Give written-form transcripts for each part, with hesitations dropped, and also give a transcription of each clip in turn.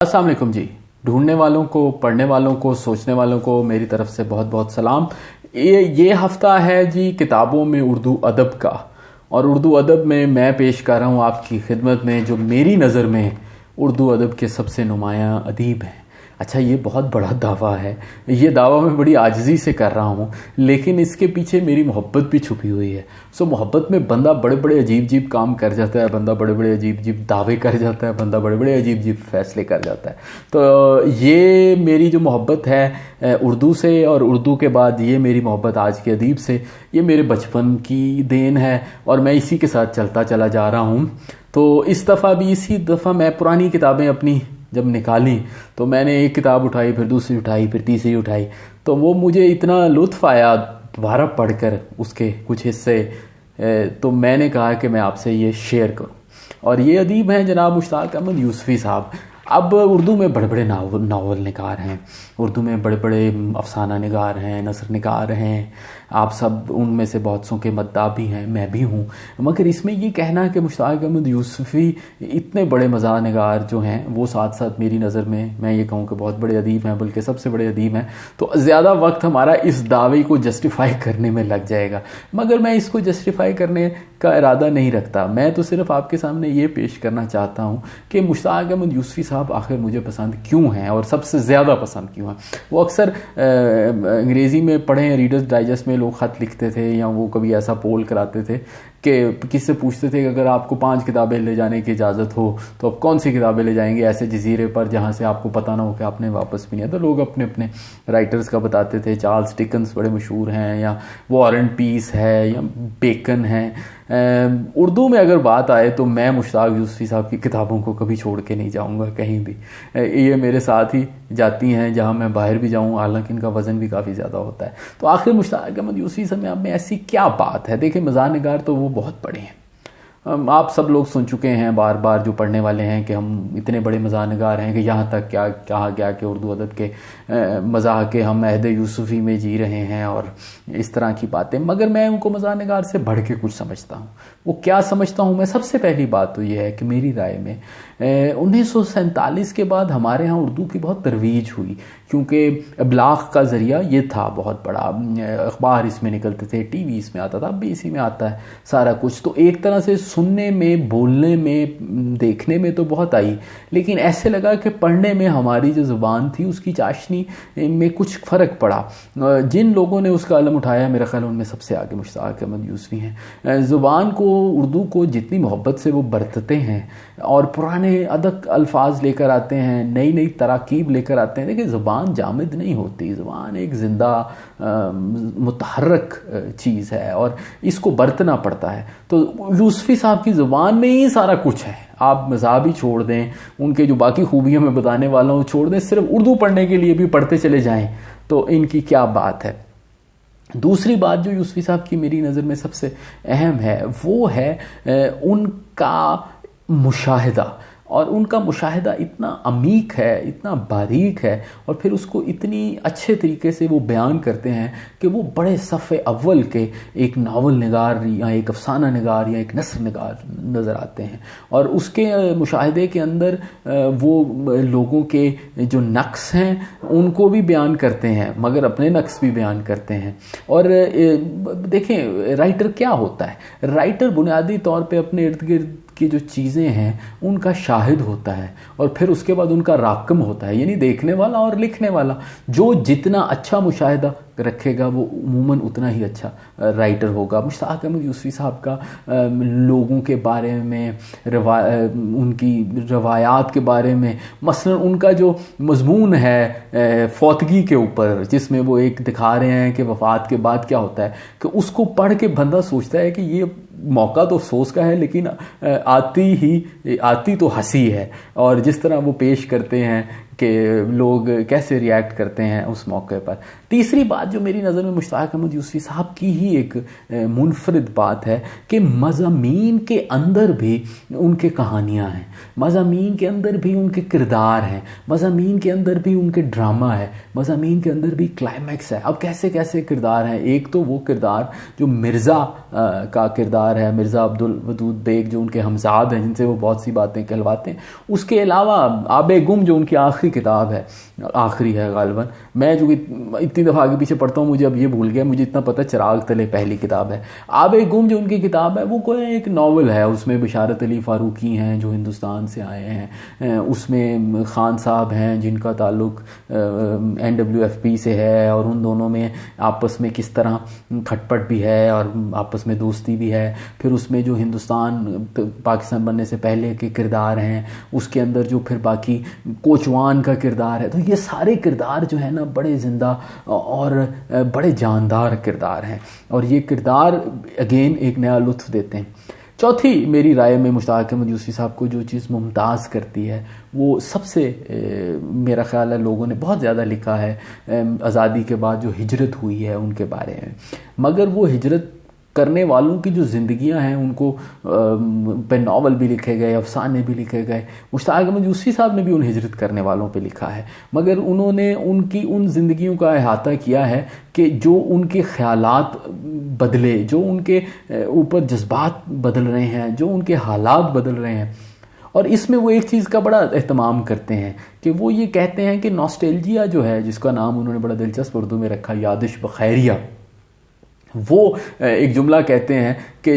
السلام علیکم جی. ڈھونڈنے والوں کو، پڑھنے والوں کو، سوچنے والوں کو میری طرف سے بہت بہت سلام. یہ ہفتہ ہے جی کتابوں میں اردو ادب کا، اور اردو ادب میں پیش کر رہا ہوں آپ کی خدمت میں جو میری نظر میں اردو ادب کے سب سے نمایاں ادیب ہیں. اچھا، یہ بہت بڑا دعویٰ ہے، یہ دعویٰ میں بڑی عاجزی سے کر رہا ہوں، لیکن اس کے پیچھے میری محبت بھی چھپی ہوئی ہے. محبت میں بندہ بڑے بڑے عجیب کام کر جاتا ہے، بندہ بڑے بڑے عجیب دعوے کر جاتا ہے، بندہ بڑے بڑے عجیب فیصلے کر جاتا ہے. تو یہ میری جو محبت ہے اردو سے، اور اردو کے بعد یہ میری محبت آج کے ادیب سے، یہ میرے بچپن کی دین ہے اور میں اسی کے ساتھ چلتا چلا جا رہا ہوں. تو اس دفعہ میں پرانی کتابیں اپنی جب نکالی تو میں نے ایک کتاب اٹھائی، پھر دوسری اٹھائی، پھر تیسری اٹھائی. تو وہ مجھے اتنا لطف آیا دوبارہ پڑھ کر اس کے کچھ حصے، تو میں نے کہا کہ میں آپ سے یہ شیئر کروں. اور یہ ادیب ہیں جناب مشتاق احمد یوسفی صاحب. اب اردو میں بڑے بڑے ناول نگار ہیں، اردو میں بڑے بڑے افسانہ نگار ہیں، نثر نگار ہیں. آپ سب ان میں سے بہت سوں کے مداح بھی ہیں، میں بھی ہوں. مگر اس میں یہ کہنا کہ مشتاق احمد یوسفی اتنے بڑے مزاح نگار جو ہیں وہ ساتھ ساتھ میری نظر میں یہ کہوں کہ بہت بڑے ادیب ہیں، بلکہ سب سے بڑے ادیب ہیں، تو زیادہ وقت ہمارا اس دعوے کو جسٹیفائی کرنے میں لگ جائے گا. مگر میں اس کو جسٹیفائی کرنے کا ارادہ نہیں رکھتا. میں تو صرف آپ کے سامنے یہ پیش کرنا چاہتا ہوں کہ مشتاق احمد یوسفی صاحب آخر مجھے پسند کیوں ہیں اور سب سے زیادہ پسند کیوں ہیں. وہ اکثر انگریزی میں پڑھیں، ریڈرز ڈائجسٹ میں لوگ خط لکھتے تھے، یا وہ کبھی ایسا پول کراتے تھے کہ کس سے پوچھتے تھے کہ اگر آپ کو 5 کتابیں لے جانے کی اجازت ہو تو آپ کون سی کتابیں لے جائیں گے ایسے جزیرے پر جہاں سے آپ کو پتہ نہ ہو کہ آپ نے واپس بھی نہیں ہے. تو لوگ اپنے اپنے رائٹرز کا بتاتے تھے. چارلز ڈکنز بڑے مشہور ہیں، یا وارن پیس ہے، یا بیکن ہیں. اردو میں اگر بات آئے تو میں مشتاق یوسفی صاحب کی کتابوں کو کبھی چھوڑ کے نہیں جاؤں گا کہیں بھی. یہ میرے ساتھ ہی جاتی ہیں جہاں میں باہر بھی جاؤں، حالانکہ ان کا وزن بھی کافی زیادہ ہوتا ہے. تو آخر مشتاق احمد یوسفی صاحب میں ایسی کیا بات ہے؟ دیکھیں، مزاح نگار تو وہ بہت بڑے ہیں. آپ سب لوگ سن چکے ہیں بار بار جو پڑھنے والے ہیں کہ ہم اتنے بڑے مزاح نگار ہیں کہ یہاں تک کیا کہا گیا کہ اردو ادب کے مزاح کے ہم عہد یوسفی میں جی رہے ہیں اور اس طرح کی باتیں. مگر میں ان کو مزاح نگار سے بڑھ کے کچھ سمجھتا ہوں. وہ کیا سمجھتا ہوں میں؟ سب سے پہلی بات تو یہ ہے کہ میری رائے میں 1947 کے بعد ہمارے ہاں اردو کی بہت ترویج ہوئی، کیونکہ ابلاغ کا ذریعہ یہ تھا بہت بڑا. اخبار اس میں نکلتے تھے، ٹی وی اس میں آتا تھا، اب بھی اسی میں آتا ہے سارا کچھ. تو ایک طرح سے سننے میں، بولنے میں، دیکھنے میں تو بہت آئی، لیکن ایسے لگا کہ پڑھنے میں ہماری جو زبان تھی اس کی چاشنی میں کچھ فرق پڑا. جن لوگوں نے اس کا علم اٹھایا میرا خیال ان میں سب سے آگے مشتاق احمد یوسفی ہیں. زبان کو، اردو کو جتنی محبت سے وہ برتتے ہیں اور پرانے ادق الفاظ لے کر آتے ہیں، نئی نئی تراکیب لے کر آتے ہیں. دیکھیں، زبان جامد نہیں ہوتی، زبان ایک زندہ متحرک چیز ہے اور اس کو برتنا پڑتا ہے. تو یوسفی صاحب کی زبان میں ہی سارا کچھ ہے. آپ مذہب ہی چھوڑ دیں، ان کے جو باقی خوبیاں میں بتانے والا ہوں چھوڑ دیں، صرف اردو پڑھنے کے لیے بھی پڑھتے چلے جائیں تو ان کی کیا بات ہے. دوسری بات جو یوسفی صاحب کی میری نظر میں سب سے اہم ہے وہ ہے ان کا مشاہدہ. اور ان کا مشاہدہ اتنا عمیق ہے، اتنا باریک ہے، اور پھر اس کو اتنی اچھے طریقے سے وہ بیان کرتے ہیں کہ وہ بڑے صف اول کے ایک ناول نگار یا ایک افسانہ نگار یا ایک نثر نگار نظر آتے ہیں. اور اس کے مشاہدے کے اندر وہ لوگوں کے جو نقص ہیں ان کو بھی بیان کرتے ہیں، مگر اپنے نقص بھی بیان کرتے ہیں. اور دیکھیں، رائٹر کیا ہوتا ہے؟ رائٹر بنیادی طور پہ اپنے ارد گرد کی جو چیزیں ہیں ان کا شاہد ہوتا ہے، اور پھر اس کے بعد ان کا راکم ہوتا ہے، یعنی دیکھنے والا اور لکھنے والا. جو جتنا اچھا مشاہدہ رکھے گا وہ عموماً اتنا ہی اچھا رائٹر ہوگا. مشتاق احمد یوسفی صاحب کا لوگوں کے بارے میں، ان کی روایات کے بارے میں، مثلا ان کا جو مضمون ہے فوتگی کے اوپر، جس میں وہ ایک دکھا رہے ہیں کہ وفات کے بعد کیا ہوتا ہے، کہ اس کو پڑھ کے بندہ سوچتا ہے کہ یہ موقع تو افسوس کا ہے لیکن آتی تو ہنسی ہے. اور جس طرح وہ پیش کرتے ہیں کہ لوگ کیسے ریاکٹ کرتے ہیں اس موقع پر. تیسری بات جو میری نظر میں مشتاق احمد یوسفی صاحب کی ہی ایک منفرد بات ہے کہ مضامین کے اندر بھی ان کے کہانیاں ہیں، مضامین کے اندر بھی ان کے کردار ہیں، مضامین کے اندر بھی ان کے ڈرامہ ہے، مضامین کے اندر بھی کلائمیکس ہے. اب کیسے کیسے کردار ہیں؟ ایک تو وہ کردار جو مرزا کا کردار کردار ہے مرزا عبدالودود بیگ جو ان کے ہمزاد ہیں، جن سے وہ بہت سی باتیں کہلواتے ہیں. اس کے علاوہ آب گم جو ان کی آخری کتاب ہے، آخری ہے غالباً، میں جو اتنی دفعہ آگے پیچھے پڑھتا ہوں مجھے اب یہ بھول گیا، مجھے اتنا پتہ چراغ تلے پہلی کتاب ہے. آب گم جو ان کی کتاب ہے وہ کوئی ایک ناول ہے، اس میں بشارت علی فاروقی ہیں جو ہندوستان سے آئے ہیں، اس میں خان صاحب ہیں جن کا تعلق NWFP سے ہے، اور ان دونوں میں آپس میں کس طرح کھٹ پٹ بھی ہے اور آپس میں دوستی بھی ہے. پھر اس میں جو ہندوستان پاکستان بننے سے پہلے کے کردار ہیں، اس کے اندر جو پھر باقی کوچوان کا کردار ہے. تو یہ سارے کردار جو ہے نا بڑے زندہ اور بڑے جاندار کردار ہیں، اور یہ کردار اگین ایک نیا لطف دیتے ہیں. چوتھی میری رائے میں مشتاق احمد یوسفی صاحب کو جو چیز ممتاز کرتی ہے وہ سب سے میرا خیال ہے لوگوں نے بہت زیادہ لکھا ہے آزادی کے بعد جو ہجرت ہوئی ہے ان کے بارے میں، مگر وہ ہجرت کرنے والوں کی جو زندگیاں ہیں ان کو پہ ناول بھی لکھے گئے، افسانے بھی لکھے گئے. مشتاق احمد یوسفی صاحب نے بھی ان ہجرت کرنے والوں پہ لکھا ہے، مگر انہوں نے ان زندگیوں کا احاطہ کیا ہے کہ جو ان کے خیالات بدلے، جو ان کے اوپر جذبات بدل رہے ہیں، جو ان کے حالات بدل رہے ہیں. اور اس میں وہ ایک چیز کا بڑا اہتمام کرتے ہیں کہ وہ یہ کہتے ہیں کہ ناسٹیلجیا جو ہے، جس کا نام انہوں نے بڑا دلچسپ اردو میں رکھا یادش بخیریہ، وہ ایک جملہ کہتے ہیں کہ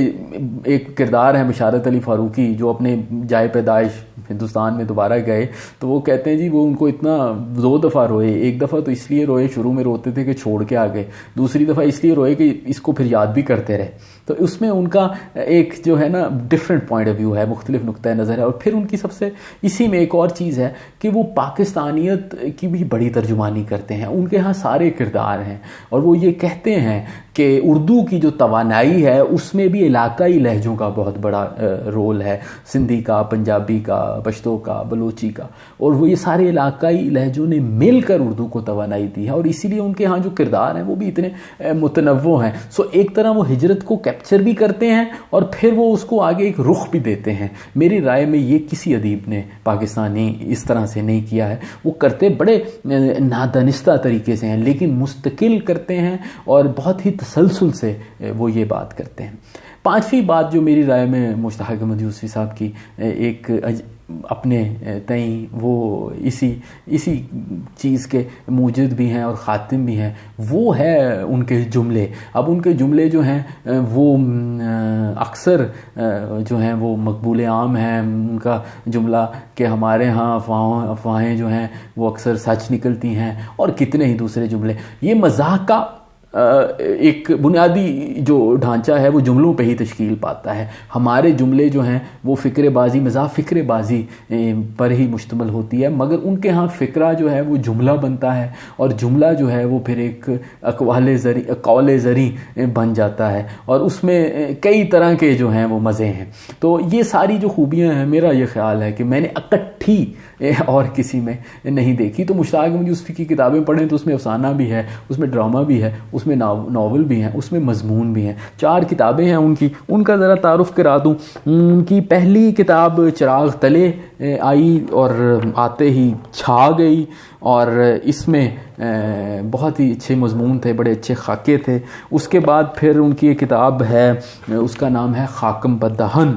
ایک کردار ہے بشارت علی فاروقی جو اپنے جائے پیدائش ہندوستان میں دوبارہ گئے، تو وہ کہتے ہیں جی وہ ان کو اتنا 2 دفعہ روئے. ایک دفعہ تو اس لیے روئے، شروع میں روتے تھے کہ چھوڑ کے آ گئے، دوسری دفعہ اس لیے روئے کہ اس کو پھر یاد بھی کرتے رہے. تو اس میں ان کا ایک جو ہے نا ڈفرینٹ پوائنٹ آف ویو ہے، مختلف نقطہ نظر ہے. اور پھر ان کی سب سے اسی میں ایک اور چیز ہے کہ وہ پاکستانیت کی بھی بڑی ترجمانی کرتے ہیں. ان کے ہاں سارے کردار ہیں، اور وہ یہ کہتے ہیں کہ اردو کی جو توانائی ہے اس میں بھی علاقائی لہجوں کا بہت بڑا رول ہے، سندھی کا، پنجابی کا، پشتو کا، بلوچی کا، اور وہ یہ سارے علاقائی لہجوں نے مل کر اردو کو توانائی دی ہے. اور اسی لیے ان کے ہاں جو کردار ہیں وہ بھی اتنے متنوع ہیں. سو ایک طرح وہ ہجرت کو کیپچر بھی کرتے ہیں اور پھر وہ اس کو آگے ایک رخ بھی دیتے ہیں. میری رائے میں یہ کسی ادیب نے پاکستانی اس طرح سے نہیں کیا ہے. وہ کرتے بڑے نادانستہ طریقے سے ہیں، لیکن مستقل کرتے ہیں اور بہت ہی تسلسل سے وہ یہ بات کرتے ہیں. پانچویں بات جو میری رائے میں مشتاق احمد یوسفی صاحب کی ایک اپنے تئیں وہ اسی چیز کے موجد بھی ہیں اور خاتم بھی ہیں، وہ ہے ان کے جملے. اب ان کے جملے جو ہیں وہ اکثر جو ہیں وہ مقبول عام ہیں. ان کا جملہ کہ ہمارے ہاں افواہیں جو ہیں وہ اکثر سچ نکلتی ہیں، اور کتنے ہی دوسرے جملے. یہ مزاح کا ایک بنیادی جو ڈھانچہ ہے وہ جملوں پہ ہی تشکیل پاتا ہے. ہمارے جملے جو ہیں وہ فکر بازی، مزاح فکر بازی پر ہی مشتمل ہوتی ہے، مگر ان کے ہاں فکرہ جو ہے وہ جملہ بنتا ہے، اور جملہ جو ہے وہ پھر ایک قول زری بن جاتا ہے، اور اس میں کئی طرح کے جو ہیں وہ مزے ہیں. تو یہ ساری جو خوبیاں ہیں، میرا یہ خیال ہے کہ میں نے اکٹھی اور کسی میں نہیں دیکھی. تو مشتاق احمد یوسفی کی کتابیں پڑھیں تو اس میں افسانہ بھی ہے، اس میں ڈرامہ بھی ہے، اس میں ناول بھی ہیں، اس میں مضمون بھی ہیں. 4 کتابیں ہیں ان کا ذرا تعارف کرا دوں. ان کی پہلی کتاب چراغ تلے آئی اور آتے ہی چھا گئی، اور اس میں بہت ہی اچھے مضمون تھے، بڑے اچھے خاکے تھے. اس کے بعد پھر ان کی ایک کتاب ہے، اس کا نام ہے خاکم بدہن.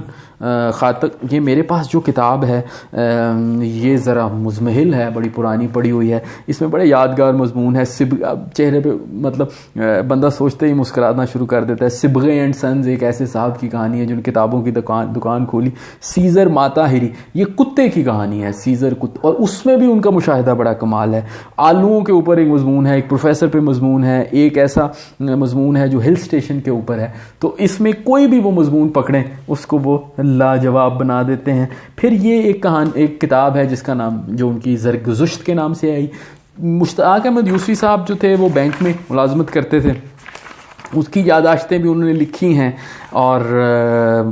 یہ میرے پاس جو کتاب ہے یہ ذرا مزمحل ہے، بڑی پرانی پڑی ہوئی ہے. اس میں بڑے یادگار مضمون ہے. چہرے پہ مطلب بندہ سوچتے ہی مسکرانا شروع کر دیتا ہے. سبغے اینڈ سنز ایک ایسے صاحب کی کہانی ہے جن کتابوں کی دکان کھولی. سیزر ماتاہری، یہ کتے کی کہانی ہے، سیزر کتے، اور اس میں بھی ان کا مشاہدہ بڑا کمال ہے. آلوؤں کے اوپر ایک مضمون ہے، ایک پروفیسر پہ مضمون ہے، ایک ایسا مضمون ہے جو ہل سٹیشن کے اوپر ہے. تو اس میں کوئی بھی وہ مضمون پکڑیں اس کو وہ لاجواب بنا دیتے ہیں. پھر یہ ایک کتاب ہے جس کا نام جو ان کی زرگزشت کے نام سے آئی. مشتاق احمد یوسفی صاحب جو تھے وہ بینک میں ملازمت کرتے تھے، اس کی یادداشتیں بھی انہوں نے لکھی ہیں، اور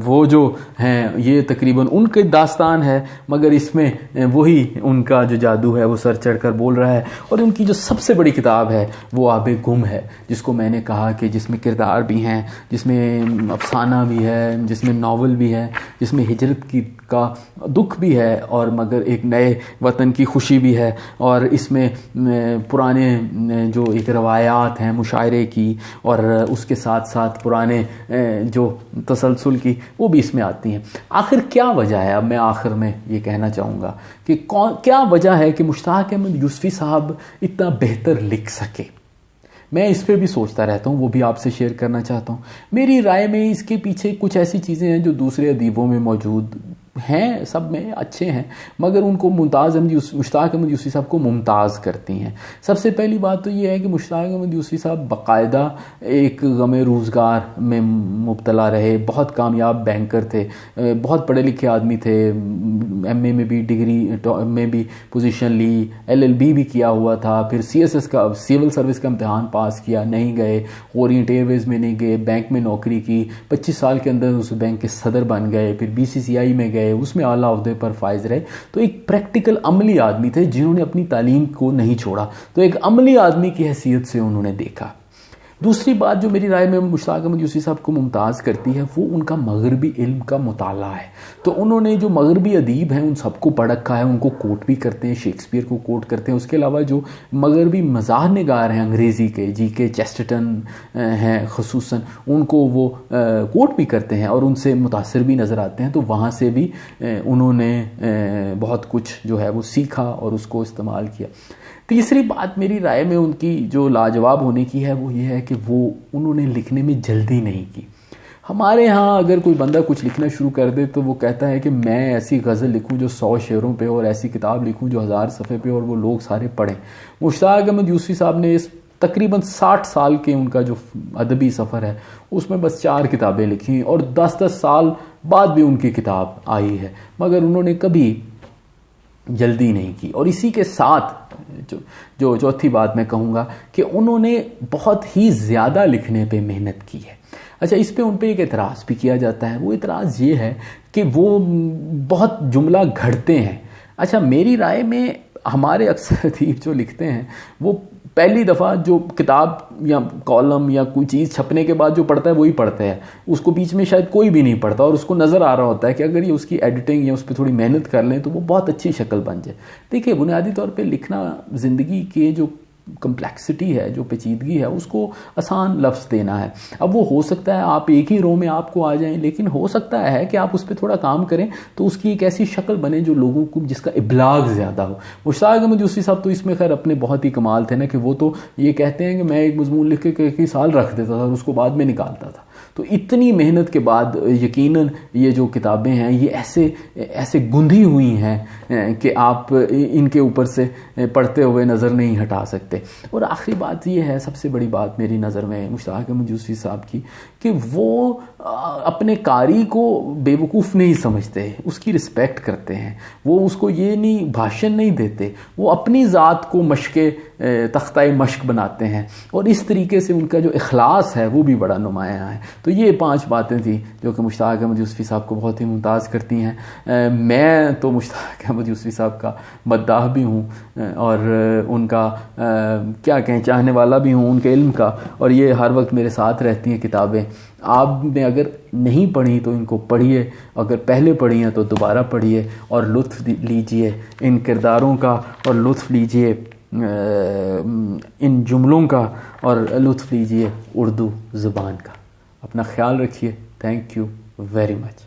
وہ جو ہیں یہ تقریباً ان کی داستان ہے، مگر اس میں وہی ان کا جو جادو ہے وہ سر چڑھ کر بول رہا ہے. اور ان کی جو سب سے بڑی کتاب ہے وہ آب گم ہے، جس کو میں نے کہا کہ جس میں کردار بھی ہیں، جس میں افسانہ بھی ہے، جس میں ناول بھی ہے، جس میں ہجرت کا دکھ بھی ہے، اور مگر ایک نئے وطن کی خوشی بھی ہے. اور اس میں پرانے جو ایک روایات ہیں مشاعرے کی، اور اس کے ساتھ ساتھ پرانے جو تسلسل کی وہ بھی اس میں آتی ہیں۔ آخر کیا وجہ ہے، اب میں آخر میں یہ کہنا چاہوں گا کہ کیا وجہ ہے کہ مشتاق احمد یوسفی صاحب اتنا بہتر لکھ سکے؟ میں اس پہ بھی سوچتا رہتا ہوں، وہ بھی آپ سے شیئر کرنا چاہتا ہوں۔ میری رائے میں اس کے پیچھے کچھ ایسی چیزیں ہیں جو دوسرے ادیبوں میں موجود ہیں، سب میں اچھے ہیں، مگر ان کو مشتاق احمد یوسفی صاحب کو ممتاز کرتی ہیں۔ سب سے پہلی بات تو یہ ہے کہ مشتاق احمد یوسفی صاحب باقاعدہ ایک غم روزگار میں مبتلا رہے، بہت کامیاب بینکر تھے، بہت پڑھے لکھے آدمی تھے، ایم اے میں بھی ڈگری میں بھی پوزیشن لی، LLB بھی کیا ہوا تھا، پھر CSS کا سول سروس کا امتحان پاس کیا، نہیں گئے، اورینٹ ایئر ویز میں نہیں گئے، بینک میں نوکری کی، 25 سال کے اندر اس بینک کے صدر بن گئے، پھر BCCI میں گئے، اس میں اعلیٰ عہدے پر فائز رہے۔ تو ایک پریکٹیکل عملی آدمی تھے جنہوں نے اپنی تعلیم کو نہیں چھوڑا، تو ایک عملی آدمی کی حیثیت سے انہوں نے دیکھا۔ دوسری بات جو میری رائے میں مشتاق احمد یوسفی صاحب کو ممتاز کرتی ہے وہ ان کا مغربی علم کا مطالعہ ہے۔ تو انہوں نے جو مغربی ادیب ہیں ان سب کو پڑھ رکھا ہے، ان کو کوٹ بھی کرتے ہیں، شیکسپیئر کو کوٹ کرتے ہیں، اس کے علاوہ جو مغربی مزاح نگار ہیں انگریزی کے، GK چیسٹرٹن ہیں خصوصاً، ان کو وہ کوٹ بھی کرتے ہیں اور ان سے متاثر بھی نظر آتے ہیں۔ تو وہاں سے بھی انہوں نے بہت کچھ جو ہے وہ سیکھا اور اس کو استعمال کیا۔ تیسری بات میری رائے میں ان کی جو لاجواب ہونے کی ہے وہ یہ ہے کہ انہوں نے لکھنے میں جلدی نہیں کی۔ ہمارے ہاں اگر کوئی بندہ کچھ لکھنا شروع کر دے تو وہ کہتا ہے کہ میں ایسی غزل لکھوں جو 100 شعروں پہ، اور ایسی کتاب لکھوں جو 1000 صفحے پہ اور وہ لوگ سارے پڑھیں۔ مشتاق احمد یوسفی صاحب نے اس تقریباً 60 سال کے ان کا جو ادبی سفر ہے اس میں بس 4 کتابیں لکھی اور 10 سال بعد بھی ان کی کتاب آئی ہے، مگر انہوں نے کبھی جلدی نہیں کی۔ اور اسی کے ساتھ جو چوتھی بات میں کہوں گا کہ انہوں نے بہت ہی زیادہ لکھنے پہ محنت کی ہے۔ اچھا، اس پہ ان پہ ایک اعتراض بھی کیا جاتا ہے، وہ اعتراض یہ ہے کہ وہ بہت جملہ گھڑتے ہیں۔ اچھا، میری رائے میں ہمارے اکثر ادیب جو لکھتے ہیں وہ پہلی دفعہ جو کتاب یا کالم یا کوئی چیز چھپنے کے بعد جو پڑھتا ہے وہی پڑھتا ہے، اس کو بیچ میں شاید کوئی بھی نہیں پڑھتا، اور اس کو نظر آ رہا ہوتا ہے کہ اگر یہ اس کی ایڈیٹنگ یا اس پہ تھوڑی محنت کر لیں تو وہ بہت اچھی شکل بن جائے۔ دیکھیے، بنیادی طور پہ لکھنا زندگی کے جو کمپلیکسٹی ہے، جو پیچیدگی ہے، اس کو آسان لفظ دینا ہے۔ اب وہ ہو سکتا ہے آپ ایک ہی رو میں آپ کو آ جائیں، لیکن ہو سکتا ہے کہ آپ اس پہ تھوڑا کام کریں تو اس کی ایک ایسی شکل بنے جو لوگوں کو، جس کا ابلاغ زیادہ ہو۔ مشتاق احمد یوسفی صاحب تو اس میں خیر اپنے بہت ہی کمال تھے نا، کہ وہ تو یہ کہتے ہیں کہ میں ایک مضمون لکھ کے کئی سال رکھ دیتا تھا اور اس کو بعد میں نکالتا تھا۔ تو اتنی محنت کے بعد یقیناً یہ جو کتابیں ہیں یہ ایسے گندھی ہوئی ہیں کہ آپ ان کے اوپر سے پڑھتے ہوئے نظر نہیں ہٹا سکتے۔ اور آخری بات یہ ہے، سب سے بڑی بات میری نظر میں مشتاق احمد یوسفی صاحب کی، کہ وہ اپنے قاری کو بے وقوف نہیں سمجھتے، اس کی رسپیکٹ کرتے ہیں، وہ اس کو یہ نہیں بھاشن نہیں دیتے، وہ اپنی ذات کو تختہ مشق بناتے ہیں، اور اس طریقے سے ان کا جو اخلاص ہے وہ بھی بڑا نمایاں ہے۔ تو یہ 5 باتیں تھیں جو کہ مشتاق احمد یوسفی صاحب کو بہت ہی ممتاز کرتی ہیں۔ میں تو مشتاق احمد یوسفی صاحب کا مداح بھی ہوں اور ان کا کیا کہیں چاہنے والا بھی ہوں، ان کے علم کا، اور یہ ہر وقت میرے ساتھ رہتی ہیں کتابیں۔ آپ نے اگر نہیں پڑھی تو ان کو پڑھیے، اگر پہلے پڑھی ہیں تو دوبارہ پڑھیے اور لطف لیجئے ان کرداروں کا، اور لطف لیجئے ان جملوں کا، اور لطف لیجئے اردو زبان کا۔ اپنا خیال رکھیے۔ Thank you very much.